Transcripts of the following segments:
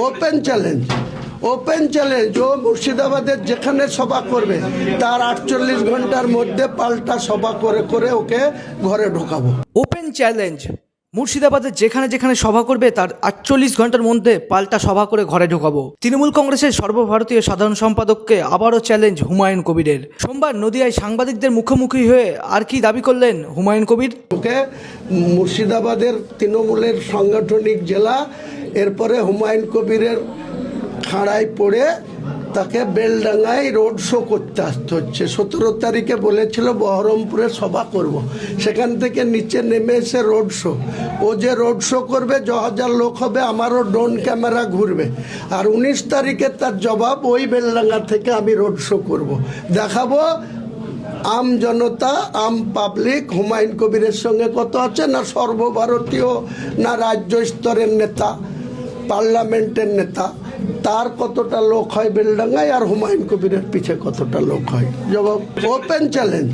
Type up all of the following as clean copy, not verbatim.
Open challenge, open challenge. ও মুর্শিদাবাদের যেখানে সভা করবে তার 48 ঘন্টার মধ্যে পাল্টা সভা করে করে ওকে ঘরে ঢোকাবো। ওপেন চ্যালেঞ্জ, মুর্শিদাবাদে যেখানে যেখানে সভা করবে তার 48 ঘন্টার মধ্যে পাল্টা সভা করে ঘরে ঢোকাবো। তৃণমূল কংগ্রেসের সর্বভারতীয় সাধারণ সম্পাদককে আবারও চ্যালেঞ্জ হুমায়ুন কবিরের। সোমবার নদিয়ায় সাংবাদিকদের মুখোমুখি হয়ে আর কি দাবি করলেন হুমায়ুন কবির। ওকে মুর্শিদাবাদের তৃণমূলের সাংগঠনিক জেলা, এরপরে হুমায়ুন কবিরের খাড়ায় পড়ে তাকে বেলডাঙ্গায় রোড শো করতে আসতে হচ্ছে। 17 তারিখে বলেছিল বহরমপুরে সভা করব, সেখান থেকে নিচে নেমে এসে রোড শো। ও যে রোড শো করবে 10,000 লোক হবে, আমারও ড্রোন ক্যামেরা ঘুরবে। আর 19 তারিখে তার জবাব ওই বেলডাঙ্গা থেকে আমি রোড শো করব, দেখাবো আম জনতা, আম পাবলিক হুমায়ুন কবিরের সঙ্গে কত আছে, না সর্বভারতীয়, না রাজ্য স্তরের নেতা, পার্লামেন্টের নেতা, তার কতটা লোক হয় বেলডাঙ্গায়, আর হুমায়ুন কবিরের পিছে কতটা লোক হয়। জবাব ওপেন চ্যালেঞ্জ,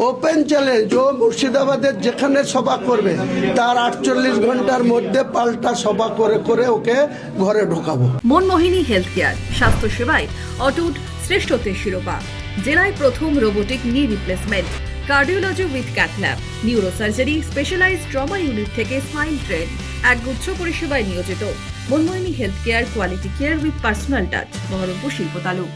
ওপেন চ্যালেঞ্জ। ও মুর্শিদাবাদের যেখানে সভা করবে তার 48 ঘন্টার মধ্যে পাল্টা সভা করে করে ওকে ঘরে ঢোকাবো। মনমোহিনী হেলথ কেয়ার, স্বাস্থ্য সেবায় অটুট শ্রেষ্ঠত্বের শিরোপা। জেলায় প্রথম robotic knee replacement, cardiology with cath lab, neurosurgery, specialized trauma unit থেকে স্মাইল ট্রেন, একগুচ্ছ পরিষেবায় নিয়োজিত। Manmohini health care, quality care with personal touch, Berhampore শিল্প তালুক।